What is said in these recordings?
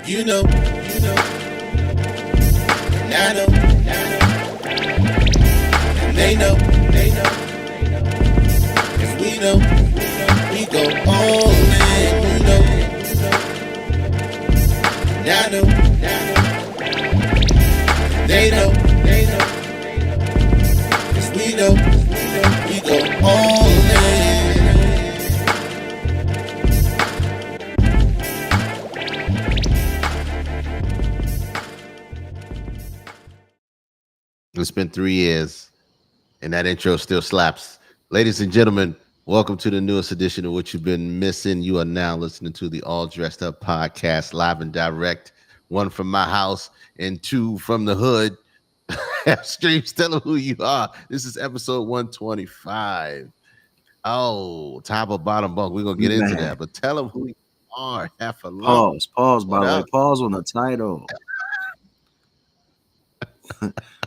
You know, and I know, and they know, and we know, we go all in. You know, and I know, and they know, cause we know, we go all in. It's been 3 years, and that intro still slaps. Ladies and gentlemen, welcome to the newest edition of What You've Been Missing. You are now listening to the All Dressed Up podcast, live and direct. One from my house and two from the hood. Streams, tell them who you are. This is episode 125. Oh, top or bottom bunk. We're going to get into Man, that, but tell them who you are. Half a lump. pause. By What the way, up? pause on the title.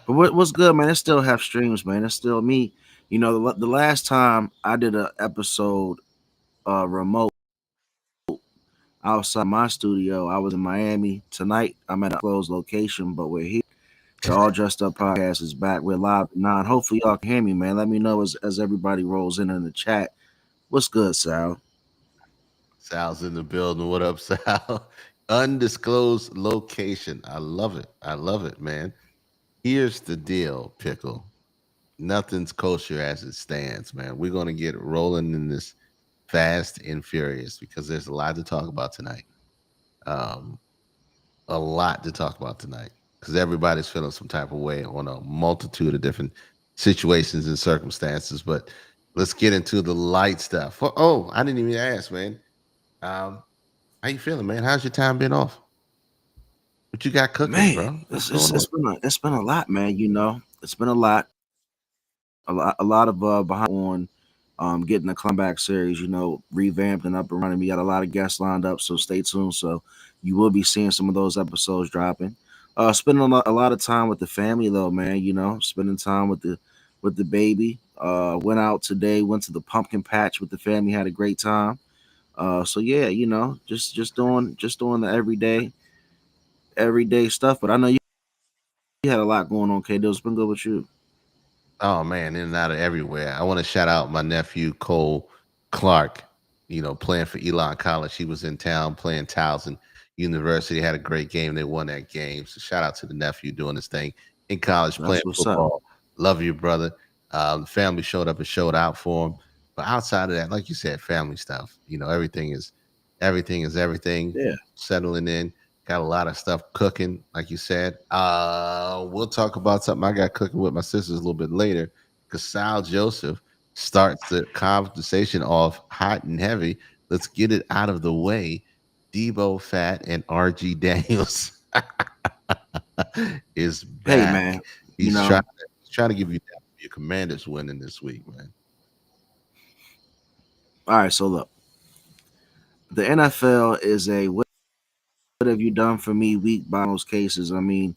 But what's good, man? It still have streams, man. It's still me. You know, the last time I did an episode remote outside my studio, I was in Miami. Tonight, I'm at a closed location, but we're here. The All Dressed Up podcast is back. We're live at 9. Hopefully, y'all can hear me, man. Let me know as everybody rolls in the chat. What's good, Sal? Sal's in the building. What up, Sal? Undisclosed location. I love it. I love it, man. Here's the deal, Pickle. Nothing's kosher as it stands, man. We're going to get rolling in this fast and furious because there's a lot to talk about tonight. Um, a lot to talk about tonight because everybody's feeling some type of way on a multitude of different situations and circumstances. But let's get into the light stuff. Oh, I didn't even ask, man. How you feeling, man? How's your time been off? What you got cooking, Man, bro? What's it's, going it's, on? it's been it's been a lot, man. You know, it's been a lot of behind on getting the comeback series, revamped and up and running. We got a lot of guests lined up, so stay tuned. So you will be seeing some of those episodes dropping. Spending a lot of time with the family though, man. Spending time with the baby. Went out today, went to the pumpkin patch with the family, had a great time. So yeah, just doing the everyday stuff. But I know you had a lot going on, K. It's been good with you. Oh man, in and out of everywhere. I want to shout out my nephew Cole Clark. Playing for Elon College. He was in town playing Towson University. Had a great game. They won that game. So shout out to the nephew doing his thing in college playing That's what's up. football. Love you, brother. The family showed up and showed out for him. But outside of that, like you said, family stuff. Everything is everything. Yeah. Settling in. Got a lot of stuff cooking, like you said. We'll talk about something I got cooking with my sisters a little bit later because Sal Joseph starts the conversation off hot and heavy. Let's get it out of the way. Debo Fat and RG Daniels is Hey, back. man. You He's know, trying to give you that your Commanders winning this week, man. all right. So look, the NFL is a what have you done for me week by most cases. I mean,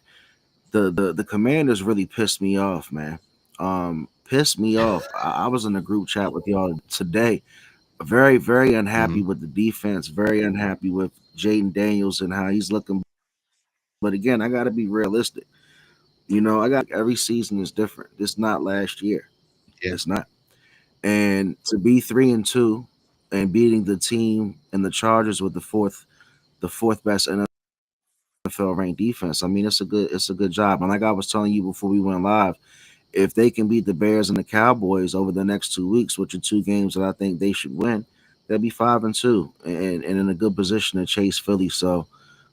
the Commanders really pissed me off, man. Pissed me off. I was in a group chat with y'all today. Very, very Hmm. unhappy with the defense. Very unhappy with Jaden Daniels and how he's looking. But again, I got to be realistic. I got every season is different. It's not last year. Yeah, It's not. And to be 3-2 and beating the team and the Chargers with the fourth best NFL ranked defense. I mean, it's a good job. And like I was telling you before we went live, if they can beat the Bears and the Cowboys over the next 2 weeks, which are two games that I think they should win, they'll be 5-2 and in a good position to chase Philly. So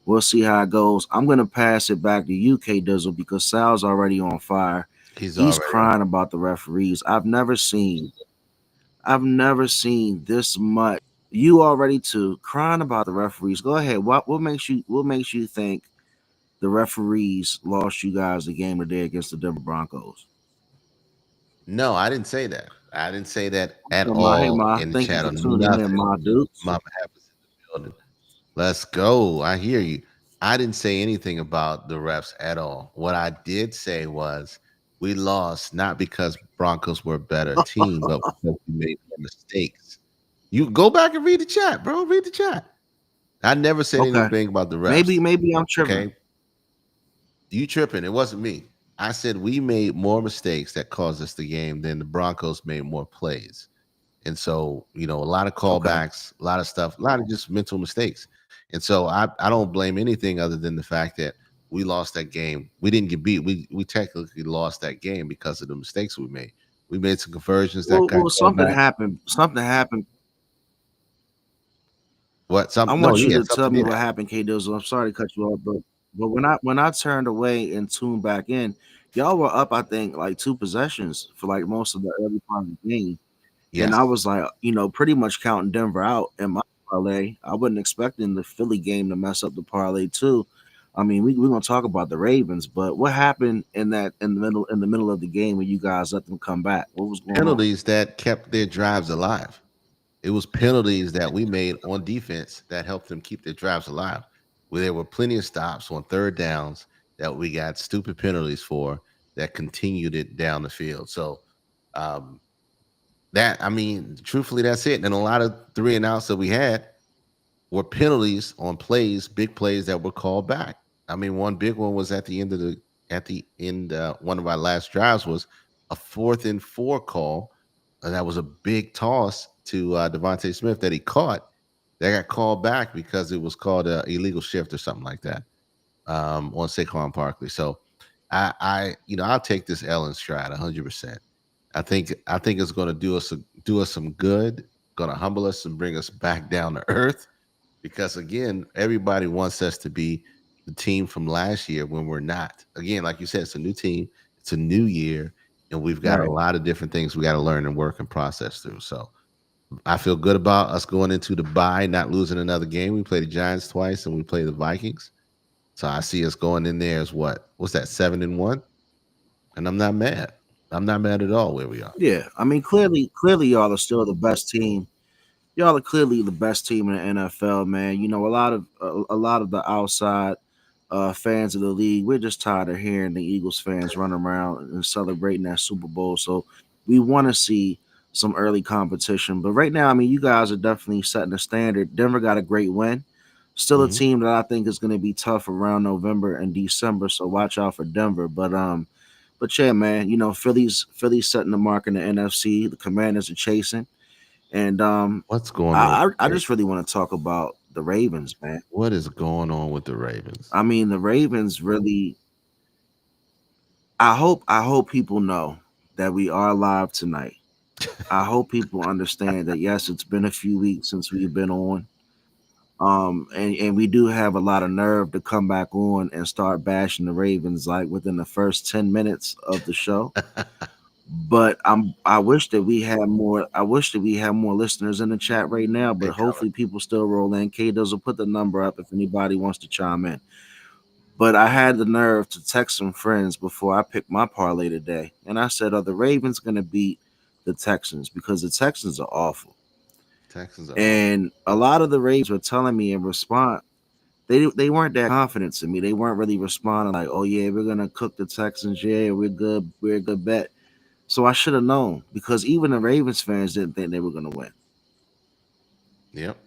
we'll see how it goes. I'm gonna pass it back to UK Dizzle because Sal's already on fire. he's He's already on. crying about the referees. I've never seen this much. You already too crying about the referees. Go ahead. What makes you think the referees lost you guys the game today against the Denver Broncos? No, I didn't say that. I didn't say that at Hey Ma, hey all Ma, in the thank you chat for or tuning in, nothing. Ma Dukes. Mama happens in the building. Let's go. I hear you. I didn't say anything about the refs at all. What I did say was we lost not because Broncos were a better team, but because we made more mistakes. You go back and read the chat, bro. Read the chat. I never said Okay. anything about the refs. Maybe I'm tripping. Okay, you tripping? It wasn't me. I said we made more mistakes that caused us the game than the Broncos made more plays. And so, a lot of Okay. callbacks, a lot of stuff, a lot of just mental mistakes. And so I don't blame anything other than the fact that we lost that game. We didn't get beat. We technically lost that game because of the mistakes we made. We made some conversions that got Well, called something back. happened. Something happened. What I some no, want you yeah, to tell something me did what happen. happened, K Dizzle. I'm sorry to cut you off, but when I turned away and tuned back in, y'all were up, I think, like two possessions for like most of the early part of the game. And I Yes. was like, pretty much counting Denver out in my parlay. I wasn't expecting the Philly game to mess up the parlay too. I mean, we're gonna talk about the Ravens, but what happened in the middle of the game when you guys let them come back? What was going on? Penalties that kept their drives alive. It was penalties that we made on defense that helped them keep their drives alive. Where there were plenty of stops on third downs that we got stupid penalties for that continued it down the field. So um, that I mean, truthfully, that's it. And a lot of three and outs that we had were penalties on plays, big plays that were called back. I mean, one big one was at the end. One of our last drives was a 4th and 4 call, and that was a big toss to Devontae Smith that he caught. That got called back because it was called a illegal shift or something like that on Saquon Barkley. So I'll take this L in stride 100%. I think it's going to do us some good, going to humble us and bring us back down to earth because again, everybody wants us to be the team from last year when we're not. Again, like you said, it's a new team, it's a new year, and we've got a Right. lot of different things we got to learn and work and process through. So I feel good about us going into the bye, not losing another game. We play the Giants twice and we play the Vikings. So I see us going in there as what's that, 7-1? And I'm not mad. I'm not mad at all where we are. Yeah. I mean, clearly, y'all are still the best team. Y'all are clearly the best team in the NFL, man. A lot of the outside fans of the league, we're just tired of hearing the Eagles fans run around and celebrating that Super Bowl. So we want to see some early competition. But right now, I mean, you guys are definitely setting a standard. Denver got a great win. Still a Mhm. team that I think is going to be tough around November and December. So watch out for Denver. But yeah, man, Philly's setting the mark in the NFC. The Commanders are chasing. And What's going on with I the I just Ravens? really want to talk about the Ravens, man. What is going on with the Ravens? I mean, the Ravens really. I hope people know that we are live tonight. I hope people understand that yes, it's been a few weeks since we've been on. And we do have a lot of nerve to come back on and start bashing the Ravens like within the first 10 minutes of the show. But I wish that we had more. I wish that we had more listeners in the chat right now. But They coming. hopefully, people still roll in. K does will put the number up if anybody wants to chime in. But I had the nerve to text some friends before I picked my parlay today, and I said, "Are the Ravens going to beat the Texans? Because the Texans are awful." Texans are awful. And a lot of the Ravens were telling me in response, they weren't that confident to me. They weren't really responding like, "Oh yeah, we're gonna cook the Texans. Yeah, we're good. We're a good bet." So I should have known because even the Ravens fans didn't think they were going to win. Yep.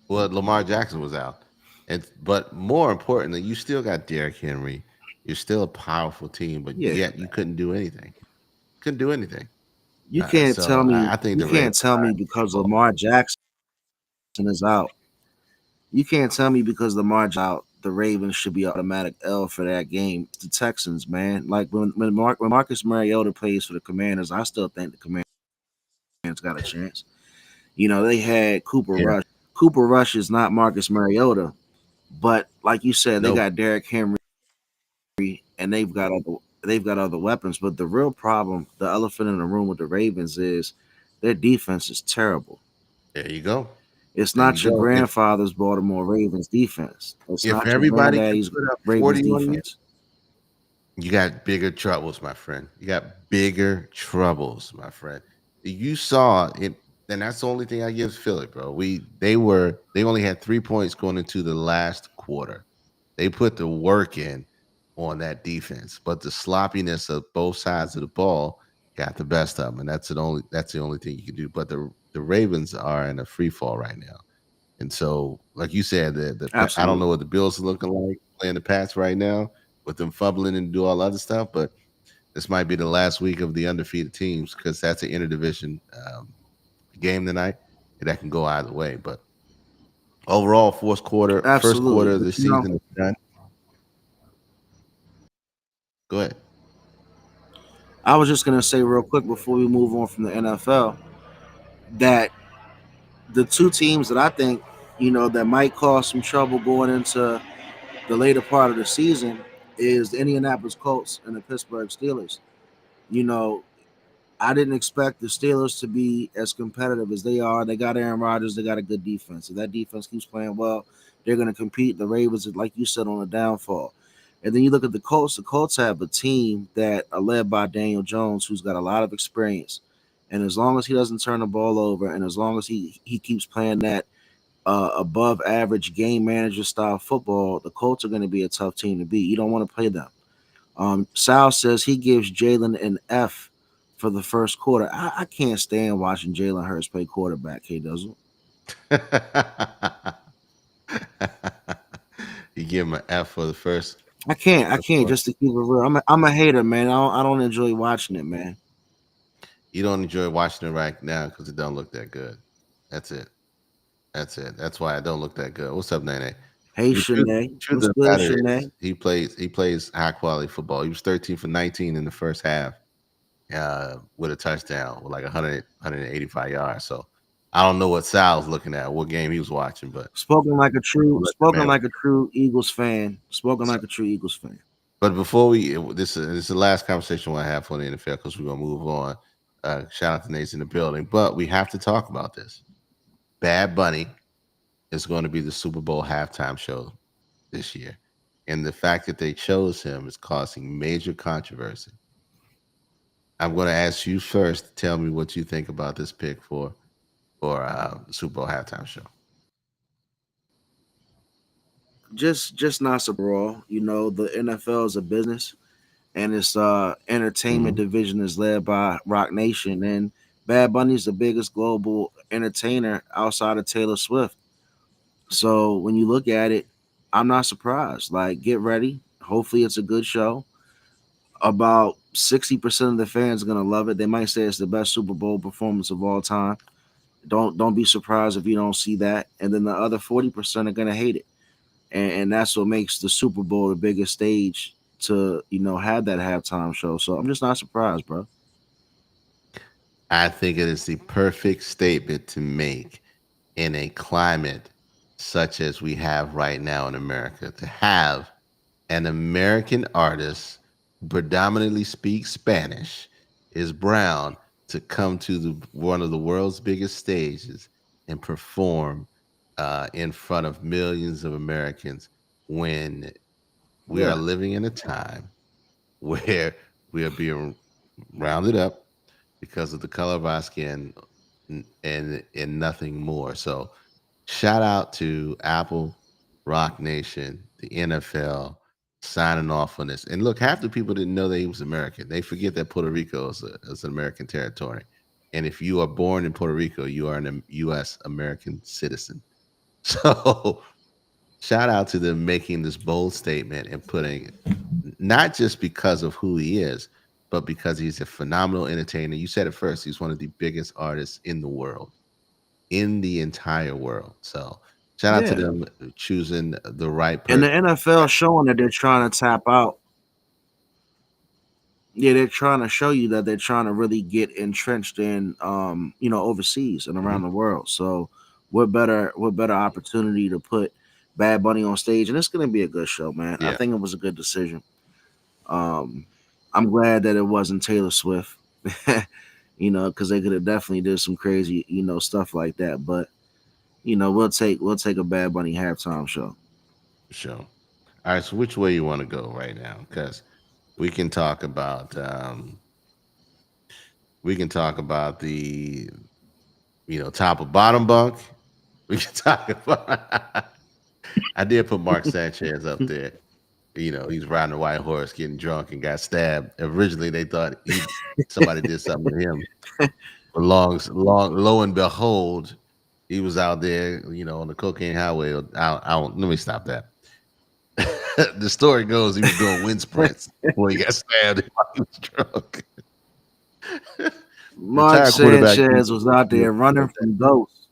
Well, Lamar Jackson was out, and but more importantly, you still got Derrick Henry. You're still a powerful team, but Yeah, yet you couldn't do anything. Couldn't do anything. you can't tell So me I think you the Ravens can't tell are me in free because fall. Lamar Jackson is out. You can't tell me because Lamar out the Ravens should be automatic L for that game. It's the Texans, man. Like when Marcus Mariota plays for the Commanders, I still think the Commanders got a chance. They had Cooper Yeah. Rush. Cooper Rush is not Marcus Mariota, but like you said, they Nope. got Derrick Henry and they've got other weapons. But the real problem, the elephant in the room with the Ravens is their defense is terrible. There you go. It's There you not your go. grandfather's Baltimore Ravens defense. It's If not your everybody can granddaddy's put up Ravens 40 on you, defense. you got bigger troubles, my friend. You got bigger troubles, my friend. You saw it, and that's the only thing I give Philly, bro. They only had 3 points going into the last quarter. They put the work in on that defense, but the sloppiness of both sides of the ball got the best of them, and that's the only thing you can do. But the Ravens are in a free fall right now. And so, like you said, I don't know Absolutely. what the Bills are looking like playing the Pats right now with them fumbling and do all other stuff, but this might be the last week of the undefeated teams because that's an interdivision game tonight, and that can go either way. But overall, first Absolutely. quarter of But the season is done. Go ahead. I was just gonna say real quick before we move on from the NFL that the two teams that I think, that might cause some trouble going into the later part of the season is the Indianapolis Colts and the Pittsburgh Steelers. You know, I didn't expect the Steelers to be as competitive as they are. They got Aaron Rodgers. They got a good defense. If that defense keeps playing well, they're going to compete. The Ravens, like you said, on a downfall. And then you look at the Colts. The Colts have a team that are led by Daniel Jones, who's got a lot of experience. And as long as he doesn't turn the ball over, and as long as he keeps playing that above average game manager style football, the Colts are going to be a tough team to beat. You don't want to play them. Sal says he gives Jalen an F for the first quarter. I can't stand watching Jalen Hurts play quarterback. He doesn't. You give him an F for the first. I can't. I First can't. quarter. Just to keep it real, I'm a hater, man. I don't enjoy watching it, man. You don't enjoy watching it right now because it don't look that good. That's it. That's it. That's why it don't look that good. What's up, Nene? Hey, The truth, Shanae, truth what's of the good, matter is Shanae? he plays high quality football. He was 13 for 19 in the first half with a touchdown with like 185 yards. So I don't know what Sal's looking at, what game he was watching, but we'll let the Spoken man. like a true Eagles fan. Spoken So, like a true Eagles fan. but before this is the last conversation we'll have for the NFL because we're gonna move on. Shout out to Nate's in the building, but we have to talk about this. Bad Bunny is going to be the Super Bowl halftime show this year. And the fact that they chose him is causing major controversy. I'm going to ask you first to tell me what you think about this pick for Super Bowl halftime show. Just not surprised overall. The NFL is a business, and its entertainment Hmm. division is led by Rock Nation. And Bad Bunny's the biggest global entertainer outside of Taylor Swift. So when you look at it, I'm not surprised. Like, get ready. Hopefully, it's a good show. About 60% of the fans are gonna love it. They might say it's the best Super Bowl performance of all time. Don't be surprised if you don't see that. And then the other 40% are gonna hate it. And that's what makes the Super Bowl the biggest stage to have that halftime show. So I'm just not surprised, bro. I think it is the perfect statement to make in a climate such as we have right now in America to have an American artist who predominantly speaks Spanish, is brown, to come to one of the world's biggest stages and perform in front of millions of Americans when we are Yeah. living in a time where we are being rounded up because of the color of our skin and nothing more. So shout out to Apple, Rock Nation, the NFL signing off on this. And look, half the people didn't know that he was American. They forget that Puerto Rico is an American territory. And if you are born in Puerto Rico, you are an U.S. American citizen. So shout out to them making this bold statement and putting not just because of who he is, but because he's a phenomenal entertainer. You said it first. He's one of the biggest artists in the world, in the entire world. So shout out to Yeah. them choosing the right And the person. NFL showing that they're trying to tap out. Yeah, they're trying to show you that they're trying to really get entrenched in overseas and Mhm. around the world. So what better opportunity to put Bad Bunny on stage, and it's gonna be a good show, man. I Yeah, think it was a good decision. Um I'm glad that it wasn't Taylor Swift. Because they could have definitely did some crazy, stuff like that. But we'll take a Bad Bunny halftime show. sure. All right. So which way you want to go right now? Because we can talk about the top or bottom bunk. We can talk about. I did put Mark Sanchez up there. He's riding a white horse, getting drunk, and got stabbed. Originally, they thought somebody did something to him. But lo and behold, He was out there, on the cocaine highway. Let me stop that. The story goes he was doing wind sprints before he got stabbed while he was drunk. Mark Retired quarterback. Sanchez was out there running from ghosts.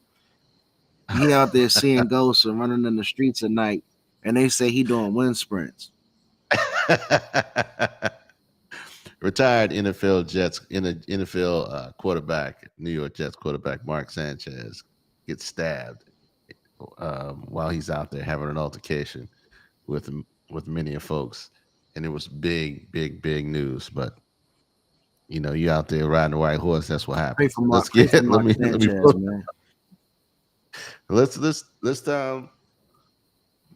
He out there seeing ghosts and running in the streets at night, and they say he doing wind sprints. Retired NFL quarterback, New York Jets quarterback Mark Sanchez gets stabbed while he's out there having an altercation with with many of folks, and it was big, big, big news. But you out there riding the white horse. That's what happens. Let's Pray for get let Mark me let me Sanchez, man.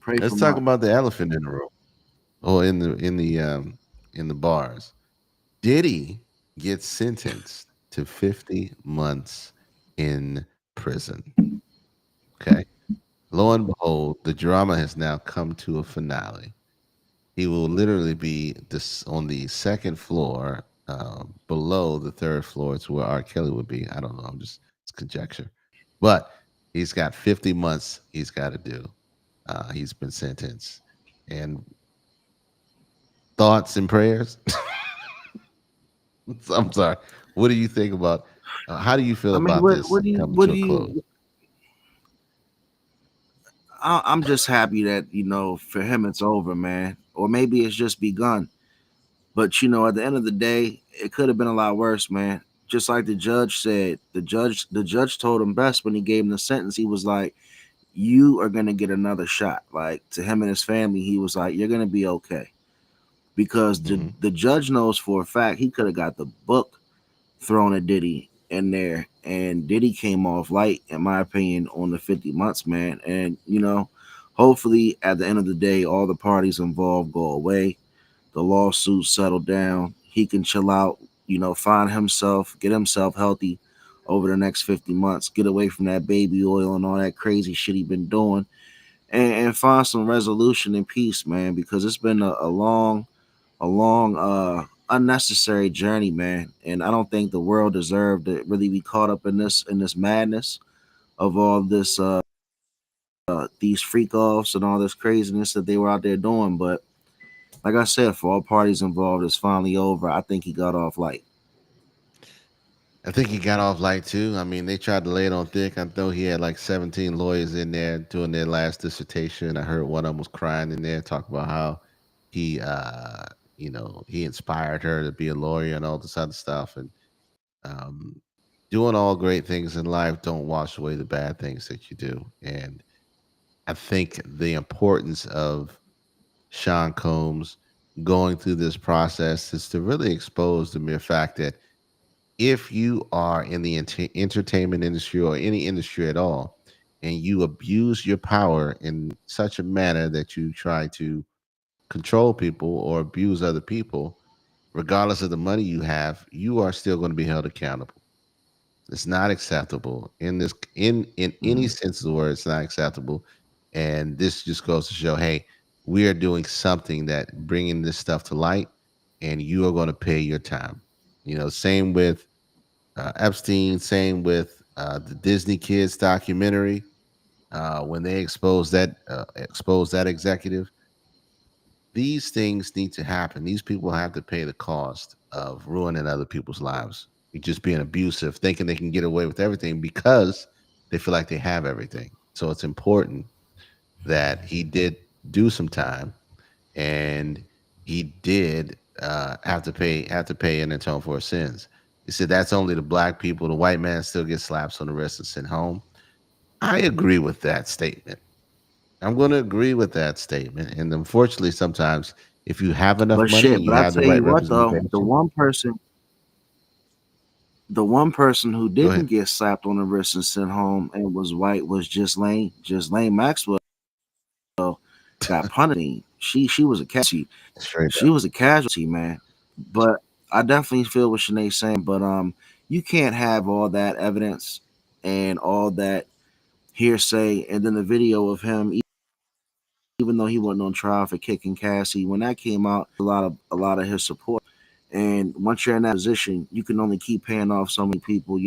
Pray for let's talk Mark. about the elephant in the room or in the bars. Diddy gets sentenced to 50 months in prison. Okay. Lo and behold, the drama has now come to a finale. He will literally be this on the second floor, below the third floor. It's where R. Kelly would be. I don't know. It's conjecture. But he's got 50 months he's got to do. He's been sentenced. And thoughts and prayers? I'm sorry. What do you think about? How do you feel I mean, about this coming what to do a close? you? I'm just happy that for him it's over, man, or maybe it's just begun. But at the end of the day, it could have been a lot worse, man. Just like the judge said, the judge told him best when he gave him the sentence. He was like, "You are gonna get another shot." Like to him and his family, he was like, "You're gonna be okay," because the Hmm. the judge knows for a fact he could have got the book thrown at Diddy in there, and Diddy came off light, in my opinion, on the 50 months, man. And hopefully at the end of the day, all the parties involved go away, the lawsuits settle down, he can chill out, find himself, get himself healthy over the next 50 months, get away from that baby oil and all that crazy shit he been doing, and find some resolution and peace, man, because it's been a long unnecessary journey, man. And I don't think the world deserved to really be caught up in this madness of all this these freak offs and all this craziness that they were out there doing. But like I said, for all parties involved, it's finally over. I think he got off light. I think he got off light too. I mean, they tried to lay it on thick. I know he had like 17 lawyers in there doing their last dissertation. I heard one of them was crying in there, talking about how he, he inspired her to be a lawyer and all this other stuff. And um, doing all great things in life don't wash away the bad things that you do. And I think the importance of Sean Combs going through this process is to really expose the mere fact that if you are in the entertainment industry or any industry at all, and you abuse your power in such a manner that you try to control people or abuse other people, regardless of the money you have, you are still going to be held accountable. It's not acceptable in any Mhm. sense of the word. It's not acceptable, and this just goes to show, hey, we are doing something that bringing this stuff to light, and you are going to pay your time. Same with Epstein. Same with the Disney Kids documentary. When they expose that executive, these things need to happen. These people have to pay the cost of ruining other people's lives. Just being abusive, thinking they can get away with everything because they feel like they have everything. So it's important that he did do some time, and he did have to pay and atone for his sins. He said that's only the black people. The white man still gets slaps on the wrist and sent home. I agree with that statement. I'm going to agree with that statement. And unfortunately, sometimes if you have enough But money shit, and you but I have the tell right you what though, the representation, one person the one person who go didn't ahead. get slapped on the wrist and sent home and was white was just Lane. Just Lane Maxwell got punished. She was a casualty. Straight She was a casualty, man. But I definitely feel what Shanae's saying. But you can't have all that evidence and all that hearsay, and then the video of him, even though he wasn't on trial for kicking Cassie, when that came out, a lot of his support. And once you're in that position, you can only keep paying off so many people,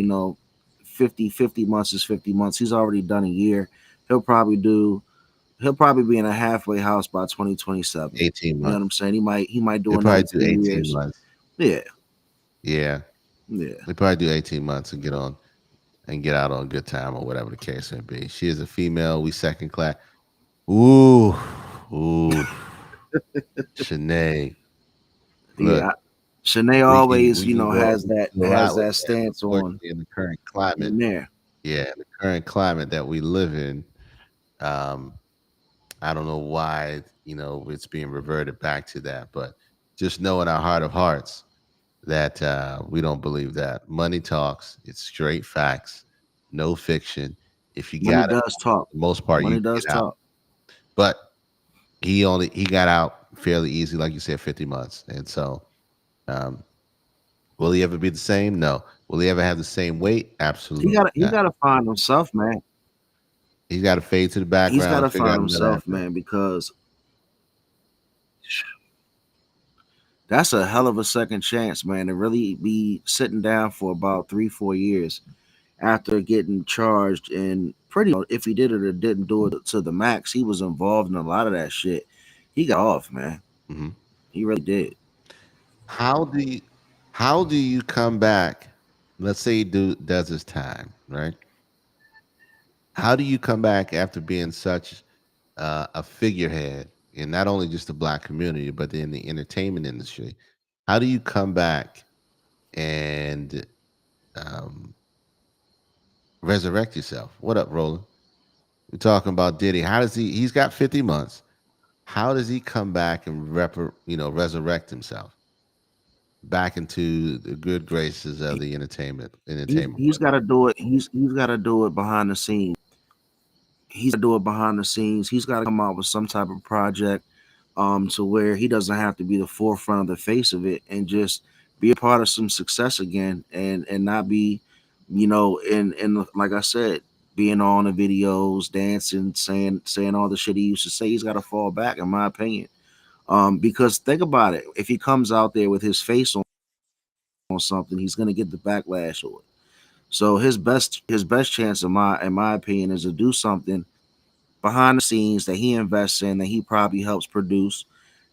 50 months is 50 months. He's already done a year. He'll probably do he'll probably be in a halfway house by 2027. 18 You know what months. I'm saying? He might do He'll another probably do 18 2 years. months. Yeah, Yeah. yeah. He'll probably do 18 months and get out on good time or whatever the case may be. She is a female. We second class. Ooh, ooh, Shanae. Yeah, Look, Shanae we can always, we can go has we that can do a lot with that. stance on Unfortunately, in the current climate, in there. yeah, in the current climate that we live in, um, I don't know why, it's being reverted back to that, but just know in our heart of hearts that we don't believe that. Money talks, it's straight facts, no fiction. If you Money got it, does talk. for the most part, you Money can does get out. talk. But he got out fairly easy, like you said, 50 months. And so um, will he ever be the same? No. Will he ever have the same weight? He Absolutely got he not. got to find himself, man. He's got to fade to the He's got background, to figure find out another himself, avenue. man, because that's a hell of a second chance, man, to really be sitting down for about 3 4 years after getting charged. And pretty if he did it or didn't do it to the max, he was involved in a lot of that shit. He got off, man. Mhm. He really did. How do you come back? Let's say he does his time, right? How do you come back after being such a figurehead in not only just the black community, but in the entertainment industry? How do you come back and um, resurrect yourself? What up, Roland? We're talking about Diddy. How does he? He's got 50 months. How does he come back and resurrect himself back into the good graces of the entertainment He's world? got to do it. He's got to do it behind the scenes. He's got to do it behind the scenes. He's got to come out with some type of project, to where he doesn't have to be the forefront of the face of it, and just be a part of some success again, and not be, in like I said, being on the videos, dancing, saying all the shit he used to say. He's got to fall back, in my opinion. Because think about it, if he comes out there with his face on something, he's gonna get the backlash of it. So his best chance, in my opinion, is to do something behind the scenes that he invests in, that he probably helps produce,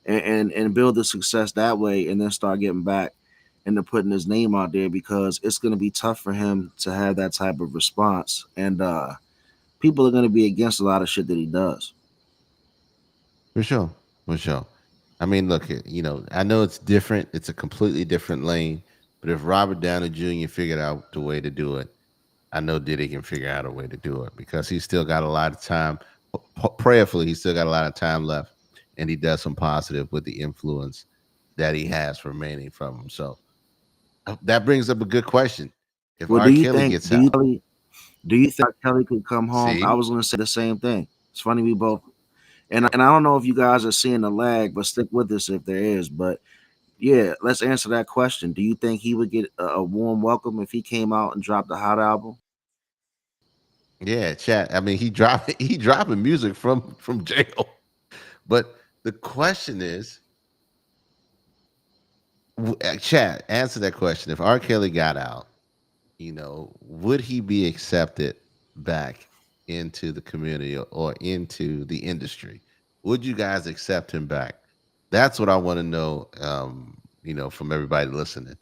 and build the success that way, and then start getting back into putting his name out there, because it's going to be tough for him to have that type of response, and people are going to be against a lot of shit that he does. For sure. For sure. I mean, look, I know it's different. It's a completely different lane. But if Robert Downey Jr. figured out the way to do it, I know Diddy can figure out a way to do it because he's still got a lot of time. Prayerfully, he's still got a lot of time left, and he does some positive with the influence that he has remaining from him. So that brings up a good question. If Well, R. Kelly gets out, do you think Kelly could come home? I see, was going to say the same thing. It's funny we both, and I don't know if you guys are seeing the lag, but stick with us if there is. But yeah, let's answer that question. Do you think he would get a warm welcome if he came out and dropped a hot album? yeah, chat. I mean, he dropping he dropping music from jail. But the question is, Chad, answer that question. If R. Kelly got out, would he be accepted back into the community or into the industry? Would you guys accept him back? That's what I want to know. From everybody listening,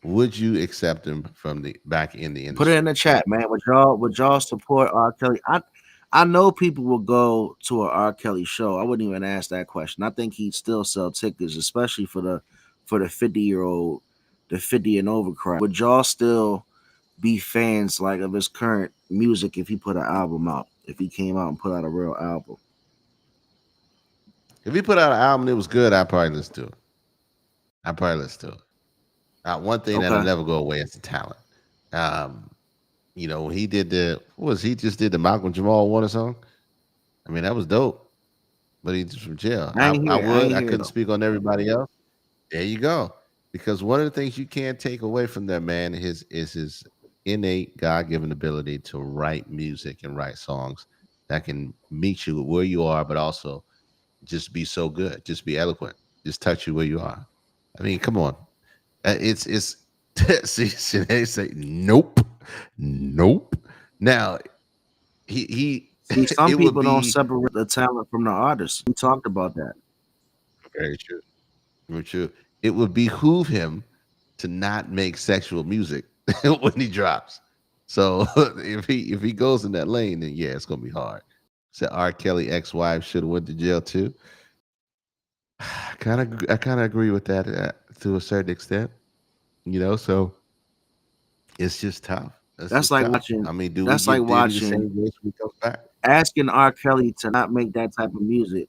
would you accept him from the back in the Put it in industry? the chat, man. Would y'all support R. Kelly? I know people will go to an R. Kelly show. I wouldn't even ask that question. I think he'd still sell tickets, especially for the 50-year-old, the 50 and over crowd. Would y'all still be fans like of his current music if he put an album out? If he came out and put out a real album? If he put out an album that was good, I'd probably listen to it. I'd probably listen to it. One thing that'll Okay. never go away is the talent. Um, when he did he just did the Malcolm Jamal Warner song. I mean, that was dope. But he's from jail. I ain't I hear it couldn't though. speak on everybody else. There you go. Because one of the things you can't take away from that man is his innate God given ability to write music and write songs that can meet you where you are, but also just be so good, just be eloquent, just touch you where you are. I mean, come on. It's see, they say nope. Nope. Now he See, some it would people don't be separate the talent from the artist. We talked about that. very true. Very true. It would behoove him to not make sexual music when he drops. So if he goes in that lane, then yeah, it's gonna be hard. So R. Kelly ex-wife should have went to jail too. I kind of agree with that to a certain extent. So it's just tough. It's That's just like tough. watching. I mean, do we That's like give Diddy the watching same grace when he comes back? asking R. Kelly to not make that type of music.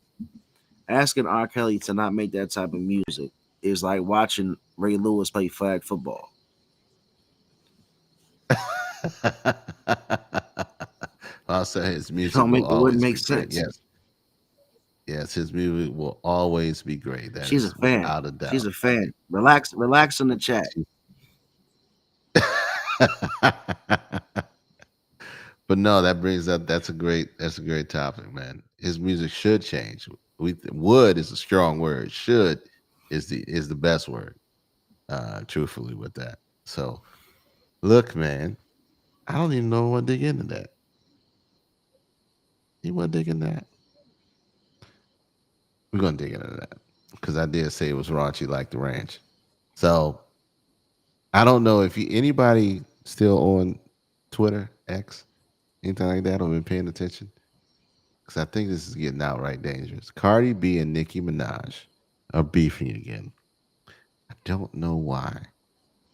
Asking R. Kelly to not make that type of music is like watching Ray Lewis play flag football. I'll say his You music don't will make it wouldn't always make be great. sense. Yes, yes, his music will always be great. That She's a is fan. without a She's doubt. a fan. Relax, relax in the chat. But no, that brings up that's a great topic, man. His music should change. Would is a strong word. Should is the best word. Truthfully with that. So look, man, I don't even know what to dig into that. You want to dig in that? We're gonna dig into that because I did say it was raunchy like the ranch. So I don't know if anybody still on Twitter, X, anything like that, or been paying attention because I think this is getting outright dangerous. Cardi B and Nicki Minaj are beefing again. I don't know why,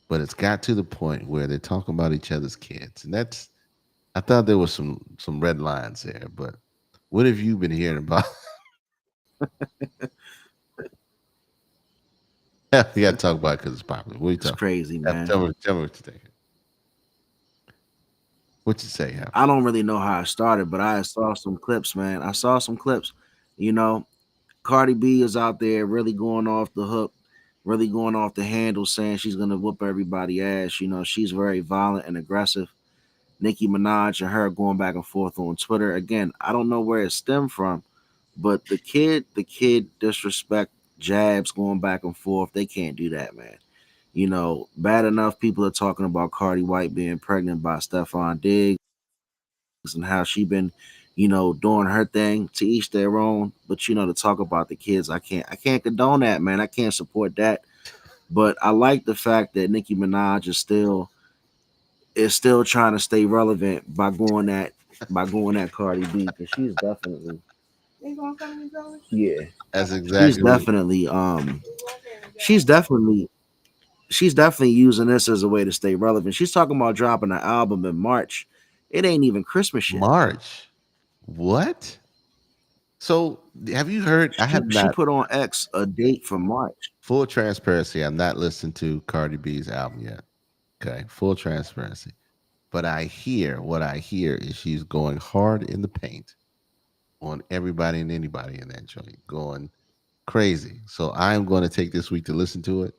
but it's got to the point where they're talking about each other's kids, and that's. I thought there was some red lines there, but what have you been hearing about? You got to talk about it because it's popular. What are you It's talking? crazy, man. Tell me what you think. What you say, Hal? I don't really know how I started, but I saw some clips, man. I saw some clips. You know, Cardi B is out there really going off the hook, really going off the handle, saying she's gonna whoop everybody ass. You know, she's very violent and aggressive. Nicki Minaj and her going back and forth on Twitter. Again, I don't know where it stemmed from, but the kid disrespect jabs going back and forth. They can't do that, man. You know, bad enough people are talking about Cardi White being pregnant by Stephon Diggs and how she been, doing her thing, to each their own. But to talk about the kids, I can't condone that, man. I can't support that. But I like the fact that Nicki Minaj is still trying to stay relevant by going at Cardi B, because yeah, That's she's exactly what. definitely she's definitely she's definitely using this as a way to stay relevant. She's talking about dropping an album in March. It ain't even Christmas yet. March. What? So have you heard? I She have she not. put on X a date for March. Full transparency. I'm not listened to Cardi B's album yet. Okay, full transparency. But what I hear is she's going hard in the paint on everybody and anybody in that joint, going crazy. So I'm going to take this week to listen to it.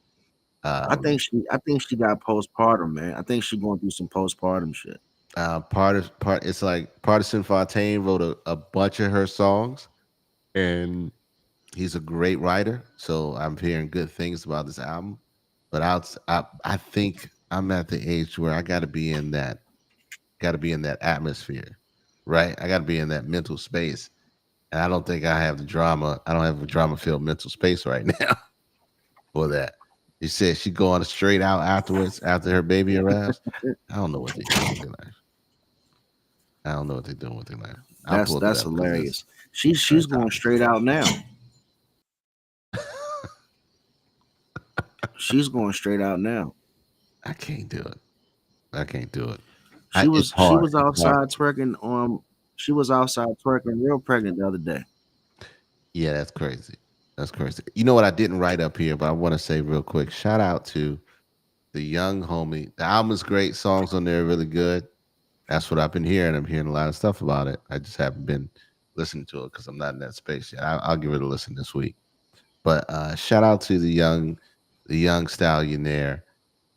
Um, I think she got postpartum, man. I think she going through some postpartum shit. it's like Partisan Fontaine wrote a bunch of her songs, and he's a great writer. So I'm hearing good things about this album. But I think I'm at the age where I got to be in that atmosphere, right? I got to be in that mental space, and I don't think I have the drama. I don't have a drama filled mental space right now for that. You said she going straight out afterwards after her baby arrives. I don't know what they're doing with their life. I don't know what they're doing with their life. I That's pulled it that's up because it's hilarious. She's going topic. straight out now. She's going straight out now. I can't do it. I can't do it. She It's was she hard. was It's hard. outside twerking. She was outside twerking, real pregnant the other day. Yeah, that's crazy. That's crazy. You know what I didn't write up here, but I want to say real quick. Shout out to the young homie. The album is great. Songs on there are really good. That's what I've been hearing. I'm hearing a lot of stuff about it. I just haven't been listening to it because I'm not in that space yet. I'll give it a listen this week. But shout out to the young stallion there,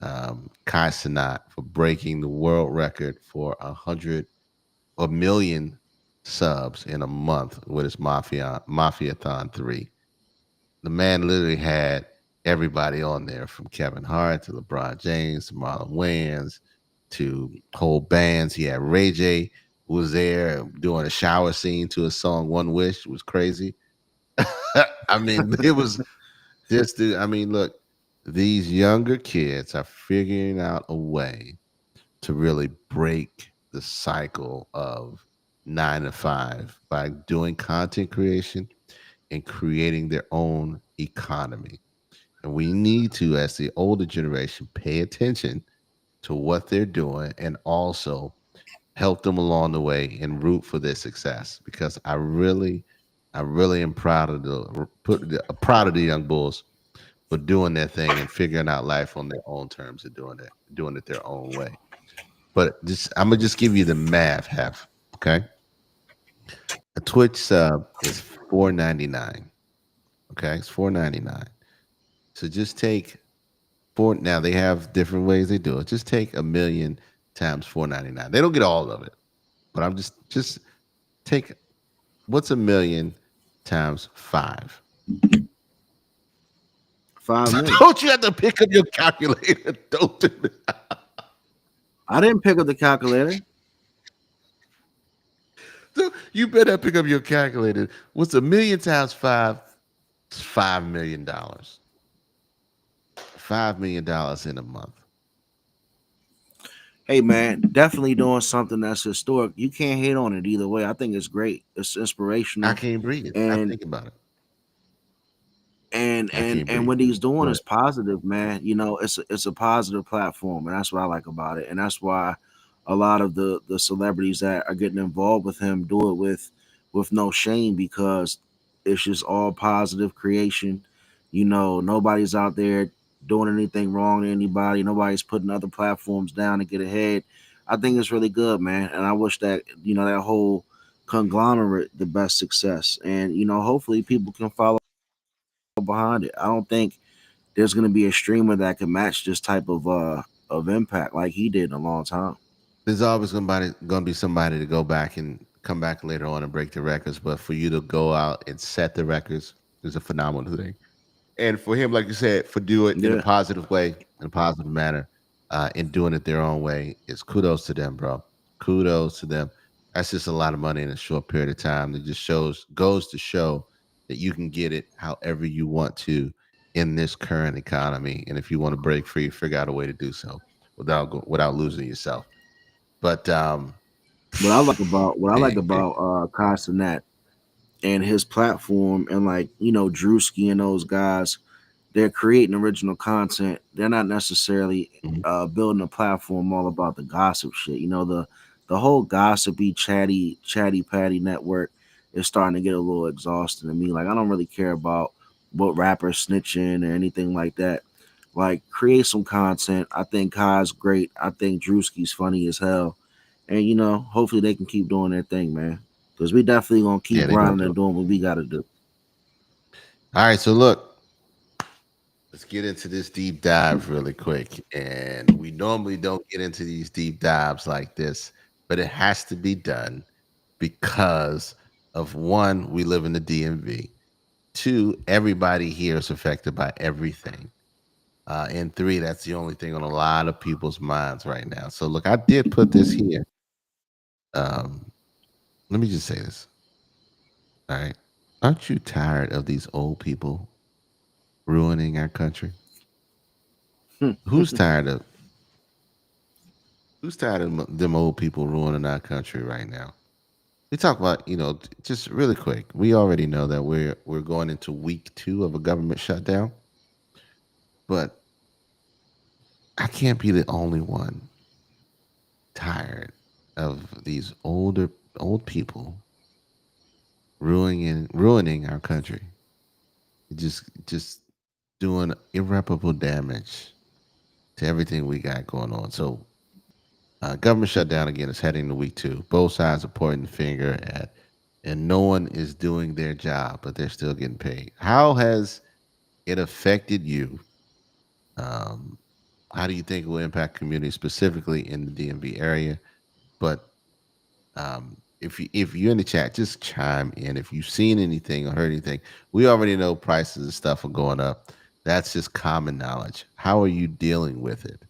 Kai Cenat, for breaking the world record for 1 million subs in a month with his Mafiathon 3. The man literally had everybody on there from Kevin Hart to LeBron James to Marlon Wayans. to whole bands. He had Ray J who was there doing a shower scene to his song "One Wish." It was crazy. I mean, it was just. I mean, look, these younger kids are figuring out a way to really break the cycle of 9 to 5 by doing content creation and creating their own economy. And we need to, as the older generation, pay attention to what they're doing and also help them along the way and root for their success. Because I really am proud of proud of the young bulls for doing their thing and figuring out life on their own terms and doing it their own way. But just I'm gonna just give you the math half. Okay, a Twitch sub is 4.99. Okay, it's 4.99. So just take four. Now they have different ways they do it. Just take a million times 4.99. They don't get all of it, but I'm just take what's a million times five. 5 million. Don't you have to pick up your calculator? Don't do that. I didn't pick up the calculator. So you better pick up your calculator. What's a million times five? It's $5 million. $5 million in a month. Hey man, definitely doing something that's historic. You can't hate on it either way. I think it's great. It's I inspirational, can't breathe. I and think about it. and I and can't and breathe. what he's doing But is positive, man. You know, it's a positive platform, and that's what I like about it. And that's why a lot of the celebrities that are getting involved with him do it with no shame, because it's just all positive creation. You know, nobody's out there doing anything wrong to anybody. Nobody's putting other platforms down to get ahead. I think it's really good, man. And I wish that, that whole conglomerate the best success. And, hopefully people can follow behind it. I don't think there's going to be a streamer that can match this type of impact like he did in a long time. there's always gonna be somebody to go back and come back later on and break the records. But for you to go out and set the records is a phenomenal thing. And for him, like you said, for do it in a Yeah. positive way, in a positive manner, and doing it their own way, is kudos to them, bro. Kudos to them. That's just a lot of money in a short period of time. It just goes to show that you can get it however you want to in this current economy. And if you want to break free, figure out a way to do so without losing yourself. But man, What I like about Castanet and his platform, and like, Drewski and those guys, they're creating original content. They're not necessarily mhm. building a platform all about the gossip shit. The whole gossipy, chatty patty network is starting to get a little exhausting to me. Like, I don't really care about what rappers snitching or anything like that. Like, create some content. I think Kai's great. I think Drewski's funny as hell. And hopefully they can keep doing their thing, man. Because we definitely gonna keep Yeah, they're gonna grinding do and it. doing what we gotta do. All right, so look, let's get into this deep dive really quick. And we normally don't get into these deep dives like this, but it has to be done because of one, we live in the DMV. Two, everybody here is affected by everything. And three, that's the only thing on a lot of people's minds right now. So look, I did put this here. Um, Let me just say this. All right. Aren't you tired of these old people ruining our country? Who's tired of Who's tired of them old people ruining our country right now? We talk about, just really quick. We already know that we're going into week 2 of a government shutdown, but I can't be the only one tired of these old people ruining our country. Just doing irreparable damage to everything we got going on. So, government shutdown again is heading to week 2. Both sides are pointing the finger at, and no one is doing their job, but they're still getting paid. How has it affected you? Um, how do you think it will impact communities specifically in the DMV area? But if you're in the chat, just chime in. If you've seen anything or heard anything, we already know prices and stuff are going up. That's just common knowledge. How are you dealing with it?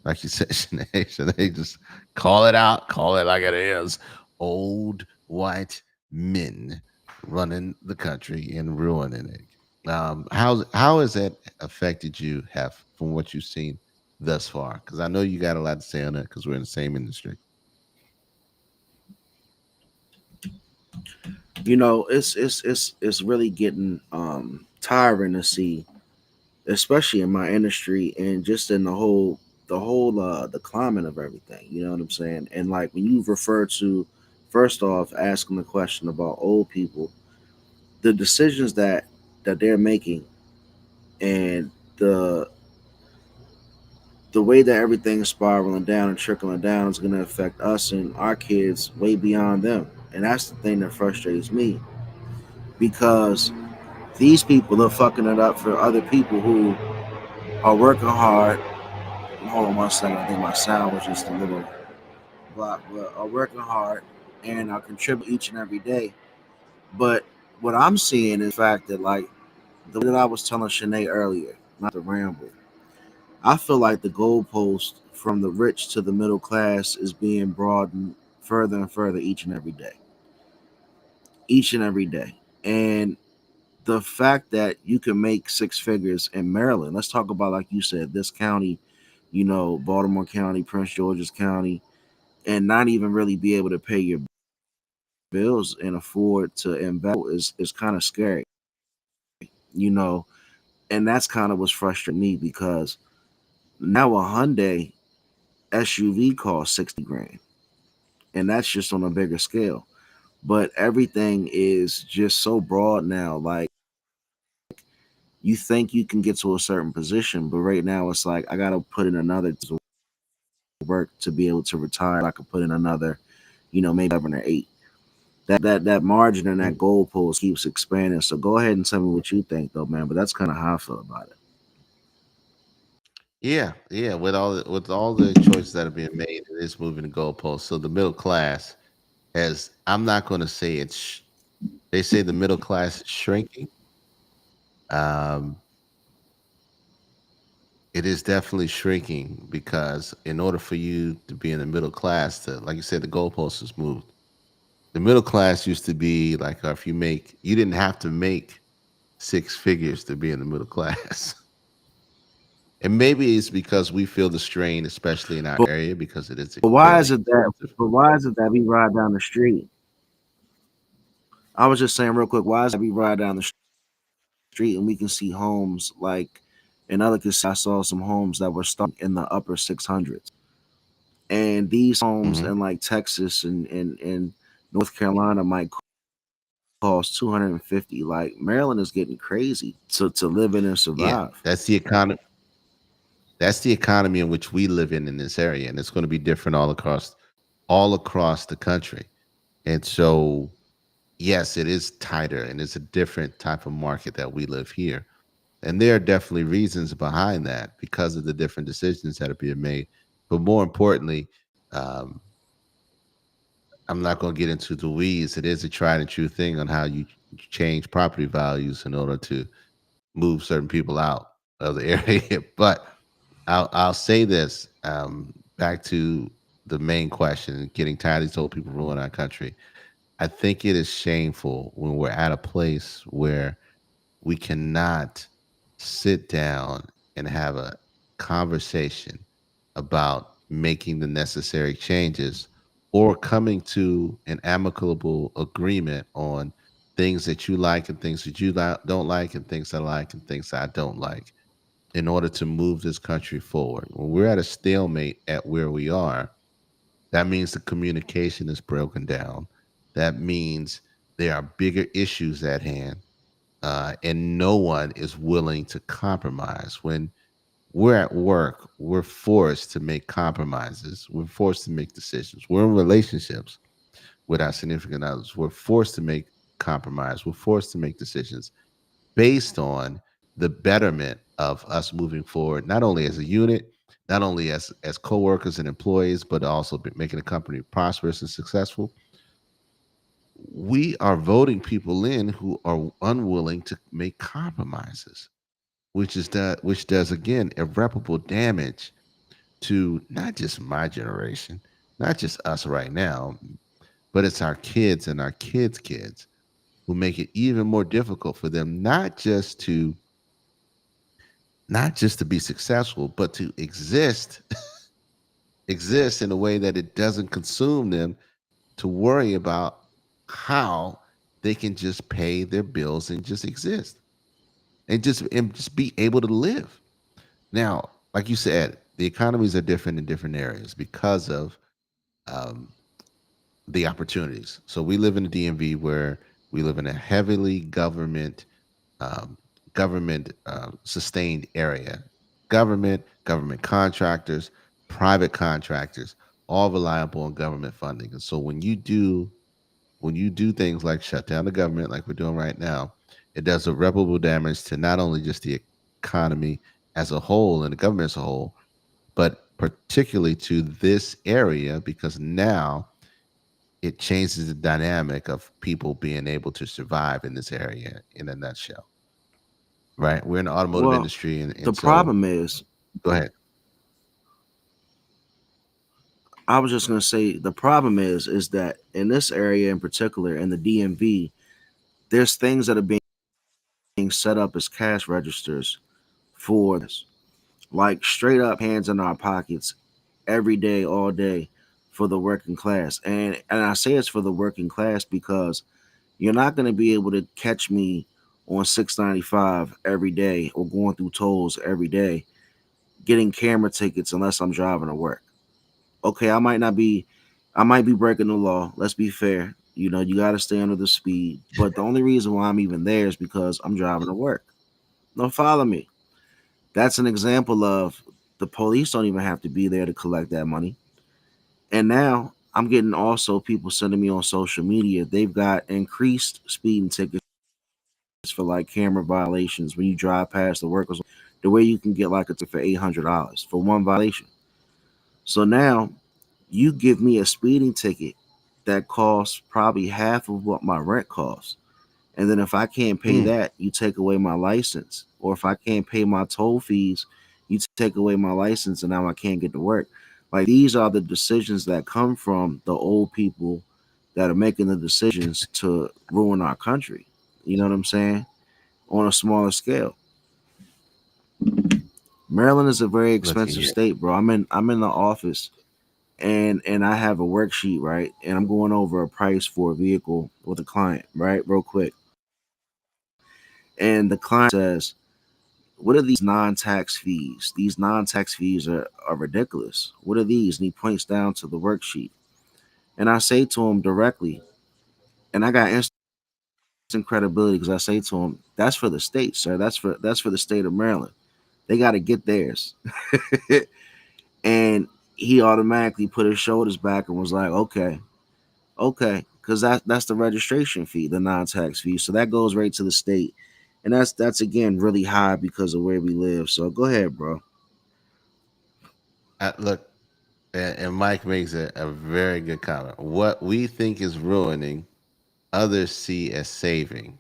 like you said, Sinead, just call it out, call it like it is. Old white men running the country and ruining it. How has that affected you, Hef, from what you've seen thus far? Because I know you got a lot to say on that because we're in the same industry. You know, it's really getting tiring to see, especially in my industry and just in the climate of everything. You know what I'm saying? And like when you refer to, first off, asking the question about old people, the decisions that they're making, and the way that everything is spiraling down and trickling down is going to affect us and our kids way beyond them. And that's the thing that frustrates me, because these people are fucking it up for other people who are working hard. Hold on one second. I think my sound was just a little blocked, but are working hard and are contributing each and every day. But what I'm seeing is the fact that, like, the way that I was telling Shanae earlier, not to ramble, I feel like the goalpost from the rich to the middle class is being broadened further and further each and every day. Each and every day. And the fact that you can make six figures in Maryland, let's talk about, like you said, this county, you know, Baltimore County, Prince George's County, and not even really be able to pay your bills and afford to invest is kind of scary, you know. And that's kind of what's frustrating me, because now a Hyundai SUV costs 60 grand, and that's just on a bigger scale. But everything is just so broad now. Like, you think you can get to a certain position, but right now it's like I gotta put in another to work to be able to retire. I could put in another, you know, maybe 7 or 8. That margin and that goalpost keeps expanding. So go ahead and tell me what you think, though, man. But that's kind of how I feel about it. Yeah, yeah. With all the choices that are being made, it is moving the goalposts. So the middle class has. I'm not going to say it's. They say the middle class is shrinking. Um, it is definitely shrinking because in order for you to be in the middle class, to like you said, the goalpost has moved. The middle class used to be like if you didn't have to make six figures to be in the middle class. And maybe it's because we feel the strain, especially in our But, area, because it is but why is fairly it that? expensive. But why is it that we ride down the street? I was just saying real quick. Why is it that we ride down the street and we can see homes like in other casinos? I saw some homes that were starting in the upper 600s, and these homes Mhm. in like Texas and North Carolina might cost 250. Like, Maryland is getting crazy to live in and Yeah, survive. that's the economy. That's the economy in which we live in this area, and it's going to be different all across the country. And so, yes, it is tighter, and it's a different type of market that we live here. And there are definitely reasons behind that because of the different decisions that are being made. But more importantly, um, I'm not going to get into the weeds. It is a tried and true thing on how you change property values in order to move certain people out of the area. But I'll say this back to the main question: getting tired of these old people ruining our country. I think it is shameful when we're at a place where we cannot sit down and have a conversation about making the necessary changes or coming to an amicable agreement on things that you like and things that don't like and things I like and things I don't like in order to move this country forward. When we're at a stalemate at where we are, that means the communication is broken down. That means there are bigger issues at hand, and no one is willing to compromise. When we're at work, we're forced to make compromises. We're forced to make decisions. We're in relationships with our significant others. We're forced to make compromise. We're forced to make decisions based on the betterment of us moving forward, not only as a unit, not only as coworkers and employees, but also making the company prosperous and successful. We are voting people in who are unwilling to make compromises, which does again irreparable damage to not just my generation, not just us right now, but it's our kids and our kids' kids who make it even more difficult for them not just to be successful, but to exist in a way that it doesn't consume them to worry about how they can just pay their bills and just exist and just be able to live. Now, like you said, the economies are different in different areas because of um, the opportunities. So we live in the DMV where we live in a heavily um, government sustained area. Government contractors, private contractors, all reliable on government funding. And so when you do things like shut down the government, like we're doing right now, it does irreparable damage to not only just the economy as a whole and the government as a whole, but particularly to this area because now it changes the dynamic of people being able to survive in this area in a nutshell. Right? We're in the automotive Well, industry, and, the and so problem is, go ahead. I was just gonna say, the problem is that in this area in particular, in the DMV, there's things that are being set up as cash registers for this, like straight up hands in our pockets every day, all day, for the working class. And I say it's for the working class because you're not gonna be able to catch me on 695 every day or going through tolls every day getting camera tickets unless I'm driving to work. Okay, I might be breaking the law. Let's be fair. You know, you got to stay under the speed. But the only reason why I'm even there is because I'm driving to work. No, follow me. That's an example of the police don't even have to be there to collect that money. And now I'm getting also people sending me on social media. They've got increased speeding tickets for like camera violations when you drive past the workers. The way you can get like a ticket for $800 for one violation. So now you give me a speeding ticket that costs probably half of what my rent costs. And then if I can't pay Mm, that, you take away my license. Or if I can't pay my toll fees, you take away my license and now I can't get to work. Like these are the decisions that come from the old people that are making the decisions to ruin our country. You know what I'm saying? On a smaller scale. Maryland is a very look, expensive state, bro. I'm in the office and I have a worksheet, right? And I'm going over a price for a vehicle with a client, right? Real quick. And the client says, what are these non-tax fees? These non-tax fees are ridiculous. What are these? And he points down to the worksheet. And I say to him directly, and I got instant credibility because I say to him, that's for the state, sir. That's for the state of Maryland. They got to get theirs. And he automatically put his shoulders back and was like, okay, okay, because that's the registration fee, the non-tax fee. So that goes right to the state, and that's again really high because of where we live. So go ahead, bro. look, and Mike makes a very good comment. What we think is ruining, others see as saving.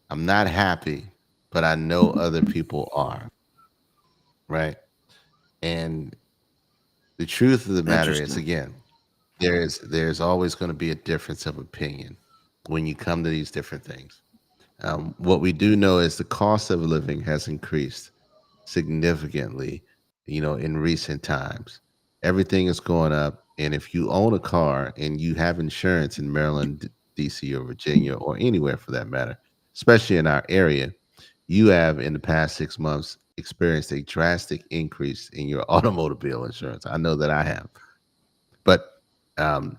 I'm not happy, but I know other people are, right? And the truth of the matter is, Interesting. again, there's always going to be a difference of opinion when you come to these different things. What we do know is the cost of living has increased significantly, in recent times. Everything is going up. And if you own a car and you have insurance in Maryland, DC, or Virginia, or anywhere for that matter, especially in our area, you have in the past 6 months experienced a drastic increase in your automobile insurance. I know that I have. But um,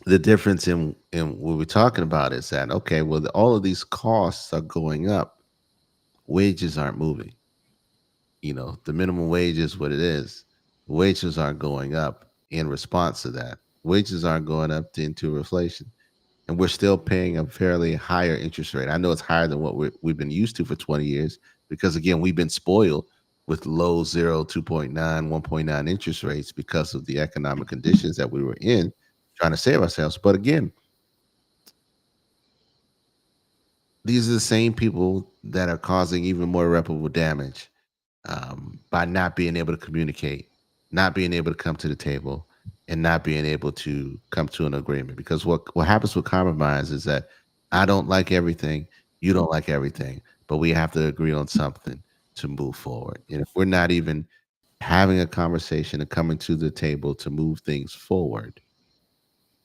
the difference in what we're talking about is that, okay, well, all of these costs are going up, wages aren't moving. The minimum wage is what it is. Wages aren't going up in response to that. Wages aren't going up into inflation, and we're still paying a fairly higher interest rate. I know it's higher than what we've been used to for 20 years because, again, we've been spoiled with low 0, 2.9, 1.9 interest rates because of the economic conditions that we were in trying to save ourselves. But again, these are the same people that are causing even more irreparable damage by not being able to communicate. not being able to come to the table and not being able to come to an agreement. Because what happens with compromise is that I don't like everything, you don't like everything, but we have to agree on something to move forward. And if we're not even having a conversation and coming to the table to move things forward,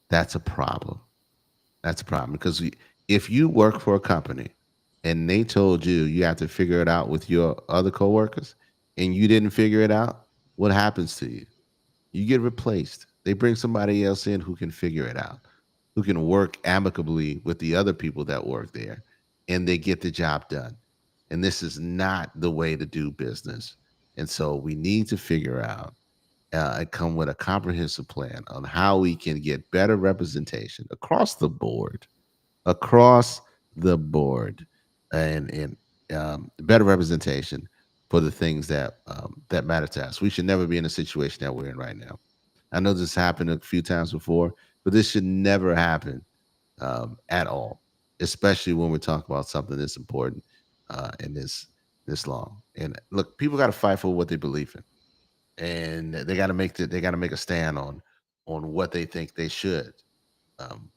that's a problem. That's a problem because if you work for a company and they told you you have to figure it out with your other coworkers and you didn't figure it out, what happens to you? You get replaced. They bring somebody else in who can figure it out, who can work amicably with the other people that work there, and they get the job done. And this is not the way to do business. And so we need to figure out and come with a comprehensive plan on how we can get better representation across the board, and better representation for the things that matter to us. We should never be in a situation that we're in right now. I know this happened a few times before, but this should never happen at all, especially when we're talking about something this important and this long. And look, people got to fight for what they believe in, and they got to make a stand on what they think they should. Um,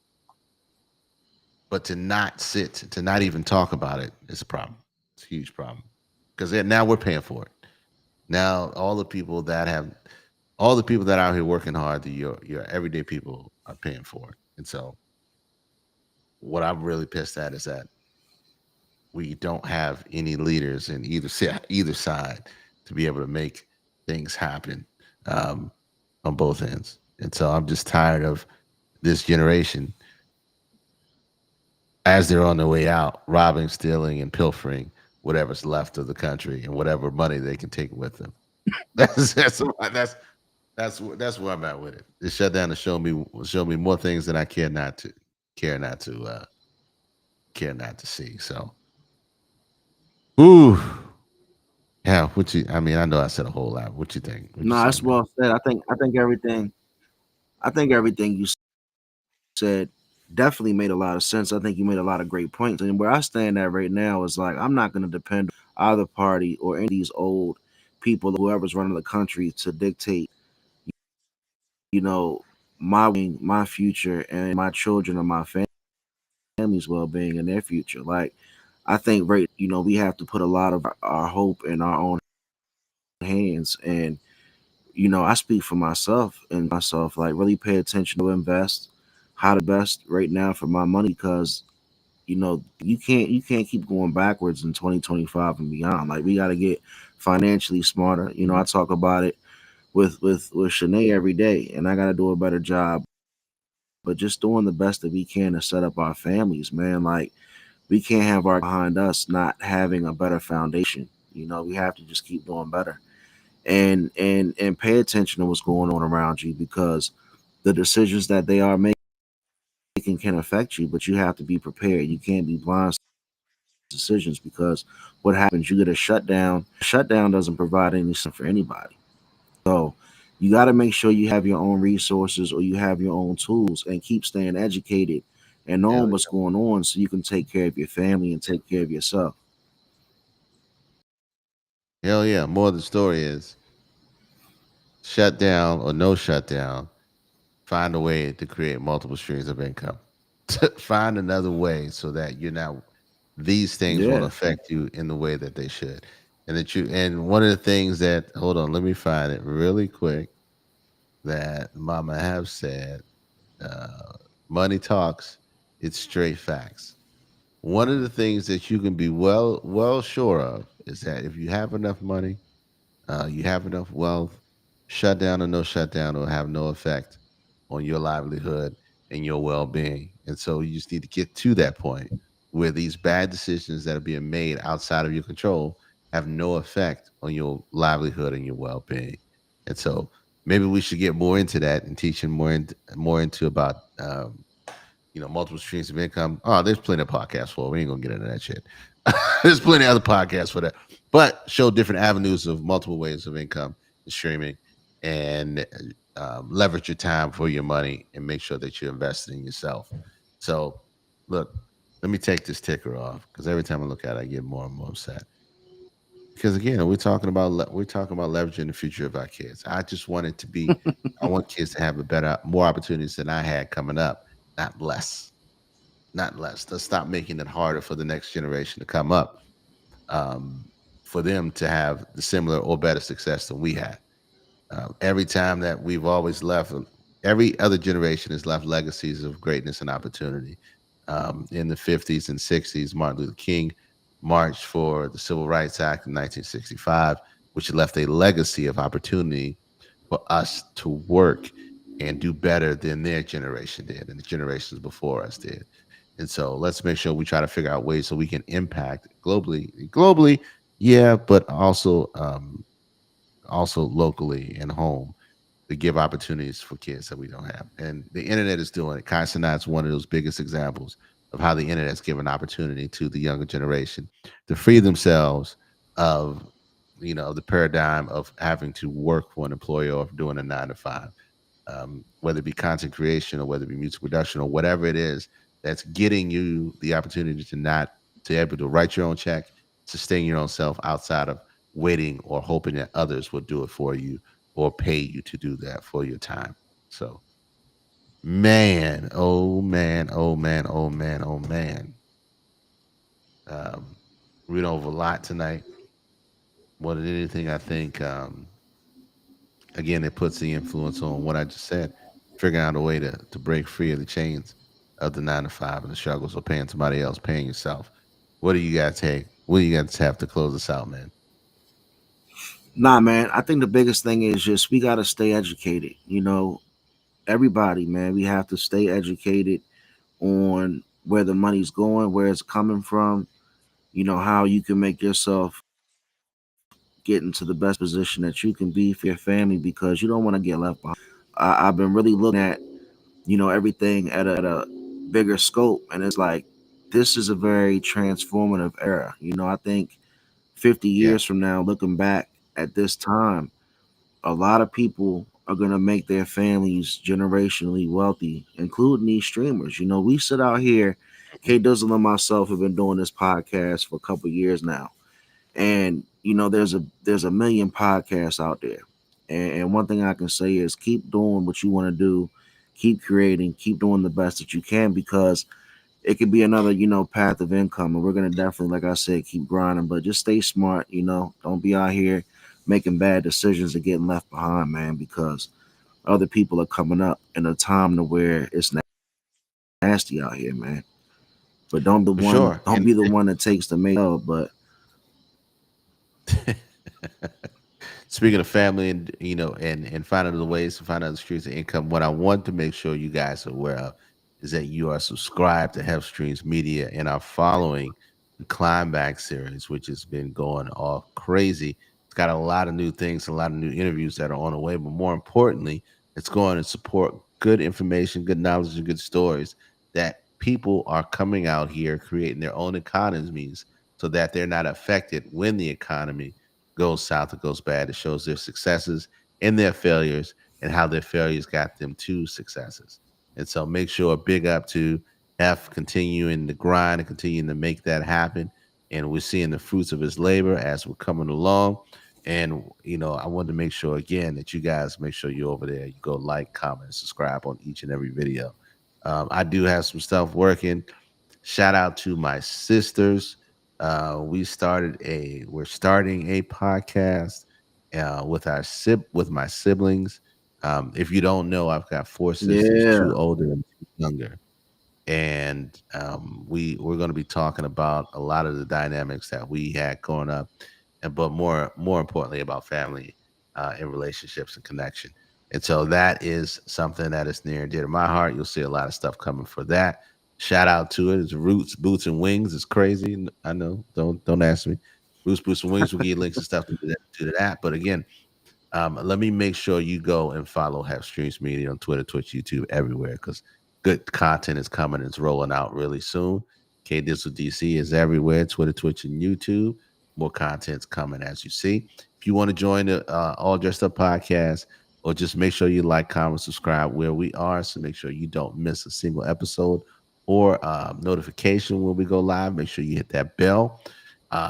but to not sit, to not even talk about it is a problem. It's a huge problem because now we're paying for it. Now all the people that are out here working hard, your everyday people are paying for it. And so what I'm really pissed at is that we don't have any leaders in either side to be able to make things happen um, on both ends. And so I'm just tired of this generation as they're on their way out, robbing, stealing, and pilfering whatever's left of the country and whatever money they can take with them. That's where I'm at with it. It shut down to show me more things that I care not to care not to see. So, ooh, yeah. What you? I mean, I know I said a whole lot. What you think? What you No, say, that's man? well said. I think everything you said definitely made a lot of sense. I think you made a lot of great points. And where I stand at right now is like I'm not going to depend on either party or any of these old people, whoever's running the country, to dictate, you know, my future and my children or my family's well-being and their future. Like I think we have to put a lot of our hope in our own hands. And I speak for myself and like really pay attention to invest, how to best right now for my money, because you can't keep going backwards in 2025 and beyond. Like we got to get financially smarter. I talk about it with Shanae every day, and I got to do a better job. But just doing the best that we can to set up our families, man. Like we can't have our behind us not having a better foundation. We have to just keep doing better and pay attention to what's going on around you, because the decisions that they are making can affect you, but you have to be prepared. You can't be blind to decisions, because what happens, you get a shutdown. A shutdown doesn't provide any for anybody. So you got to make sure you have your own resources or you have your own tools, and keep staying educated and knowing Hell what's going on so you can take care of your family and take care of yourself. yeah, hell yeah. More of the story is shut down or no shutdown. Find a way to create multiple streams of income. Find another way so that you're not these things won't Yeah. affect you in the way that they should. And one of the things that hold on, let me find it really quick that Mama have said, uh, money talks, it's straight facts. One of the things that you can be well sure of is that if you have enough money, you have enough wealth, shutdown or no shutdown will have no effect on your livelihood and your well being. And so you just need to get to that point where these bad decisions that are being made outside of your control have no effect on your livelihood and your well being. And so maybe we should get more into that and teaching more into about multiple streams of income. Oh, there's plenty of podcasts for it. We ain't gonna get into that shit. There's plenty of other podcasts for that. But show different avenues of multiple ways of income and streaming, and leverage your time for your money and make sure that you're investing in yourself. So look, let me take this ticker off because every time I look at it, I get more and more upset. because again, we're talking about leveraging the future of our kids. I just want it to be. I want kids to have a better, more opportunities than I had coming up, not less, not less. Let's stop making it harder for the next generation to come up, um, for them to have the similar or better success than we had. Every time that we've always left, every other generation has left legacies of greatness and opportunity. In the 50s and 60s, Martin Luther King marched for the Civil Rights Act in 1965, which left a legacy of opportunity for us to work and do better than their generation did and the generations before us did. And so let's make sure we try to figure out ways so we can impact globally. Globally, yeah, but also locally and home to give opportunities for kids that we don't have. And the internet is doing it. Kai Cenat's one of those biggest examples of how the internet's given opportunity to the younger generation to free themselves of, the paradigm of having to work for an employer or doing a 9 to 5, whether it be content creation or whether it be music production or whatever it is that's getting you the opportunity to not to able to write your own check, sustain your own self outside of waiting or hoping that others will do it for you or pay you to do that for your time. So, man, oh man, oh man, oh man, oh man. Um, read over a lot tonight. More than anything, I think, again, it puts the influence on what I just said, figuring out a way to break free of the chains of the 9 to 5 and the struggles of paying somebody else, paying yourself. What do you got to take? What do you got to have to close us out, man? Nah, man. I think the biggest thing is just we gotta stay educated. Everybody, man. We have to stay educated on where the money's going, where it's coming from. How you can make yourself get into the best position that you can be for your family because you don't want to get left behind. I've been really looking at everything at a bigger scope, and it's like this is a very transformative era. I think 50 Yeah. years from now, looking back at this time, a lot of people are going to make their families generationally wealthy, including these streamers. We sit out here, Mhm. K Dizzle and myself have been doing this podcast for a couple years now. And there's a million podcasts out there. And one thing I can say is keep doing what you want to do, keep creating, keep doing the best that you can because it could be another, path of income. And we're gonna definitely, like I said, keep grinding. But just stay smart, don't be out here making bad decisions and getting left behind, man, because other people are coming up in a time to where it's nasty out here, man. But For sure. don't be the one that takes the make of, but Speaking of family and and finding the ways to find other streams of income, what I want to make sure you guys are aware of is that you are subscribed to Health Streams Media and are following the Climb Back series, which has been going all crazy. It's got a lot of new things, a lot of new interviews that are on the way, but more importantly, it's going to support good information, good knowledge, and good stories that people are coming out here creating their own economies so that they're not affected when the economy goes south or goes bad. It shows their successes and their failures and how their failures got them to successes. And so make sure big up to F continuing to grind and continuing to make that happen. And we're seeing the fruits of his labor as we're coming along. And I wanted to make sure again that you guys make sure you're over there. You go like, comment, subscribe on each and every video. I do have some stuff working. Shout out to my sisters. We're starting a podcast with my siblings. If you don't know, I've got four sisters, yeah. two older and two younger, and we're going to be talking about a lot of the dynamics that we had growing up, and but more importantly about family and relationships and connection. And so that is something that is near and dear to my heart. You'll see a lot of stuff coming for that. Shout out to it. It's Roots, Boots, and Wings. It's crazy. I know. Don't ask me. Roots, Boots, and Wings. We'll give you links and stuff to that. But again, let me make sure you go and follow Have Streams Media on Twitter, Twitch, YouTube, everywhere because good content is coming. It's rolling out really soon. K Dizzle DC is everywhere, Twitter, Twitch, and YouTube. More content's coming as you see. If you want to join the All Dressed Up podcast, or just make sure you like, comment, subscribe where we are, so make sure you don't miss a single episode or notification when we go live. Make sure you hit that bell.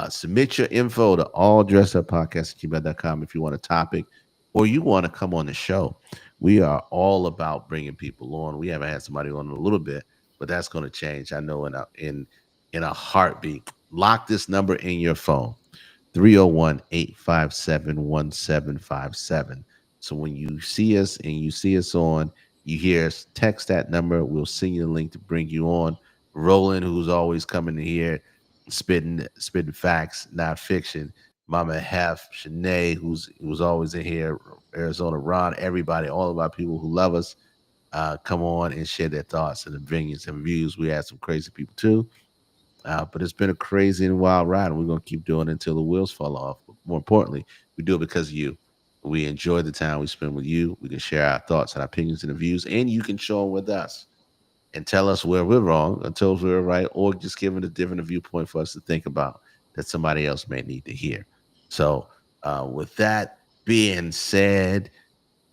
Submit your info to alldressuppodcast@gmail.com if you want a topic or you want to come on the show. We are all about bringing people on. We haven't had somebody on in a little bit, but that's going to change. I know in a heartbeat. Lock this number in your phone. 301-857-1757. So when you see us and you see us on, you hear us, text that number. We'll send you the link to bring you on. Roland, who's always coming in here, spitting facts, not fiction. Mama Hef, Shanae, who's always in here, Arizona Ron, everybody, all of our people who love us, come on and share their thoughts and opinions and views. We had some crazy people too. But it's been a crazy and wild ride, and we're going to keep doing it until the wheels fall off. But more importantly, we do it because of you. We enjoy the time we spend with you. We can share our thoughts and opinions and views, and you can show them with us and tell us where we're wrong and tell us we're right, or just give it a different viewpoint for us to think about that somebody else may need to hear. So, with that being said,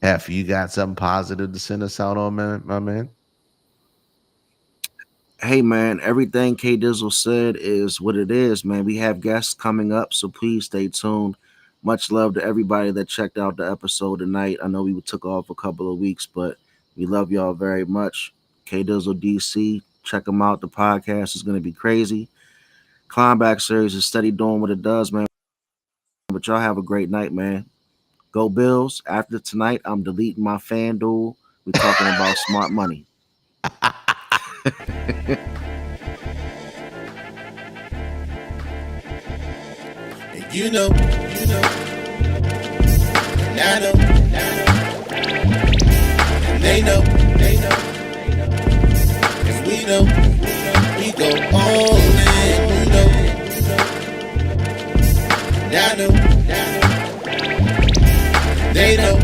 Hef, you got something positive to send us out on, man, my man? Hey man, everything K Dizzle said is what it is, man. We have guests coming up, so please stay tuned. Much love to everybody that checked out the episode tonight. I know we took off a couple of weeks, but we love y'all very much. K Dizzle DC, check them out. The podcast is going to be crazy. Climbback series is steady doing what it does, man. But y'all have a great night, man. Go Bills. After tonight, I'm deleting my FanDuel. We're talking about smart money. And you know, and I know, and they know, and we know, we go all in, you know, and I know, they know.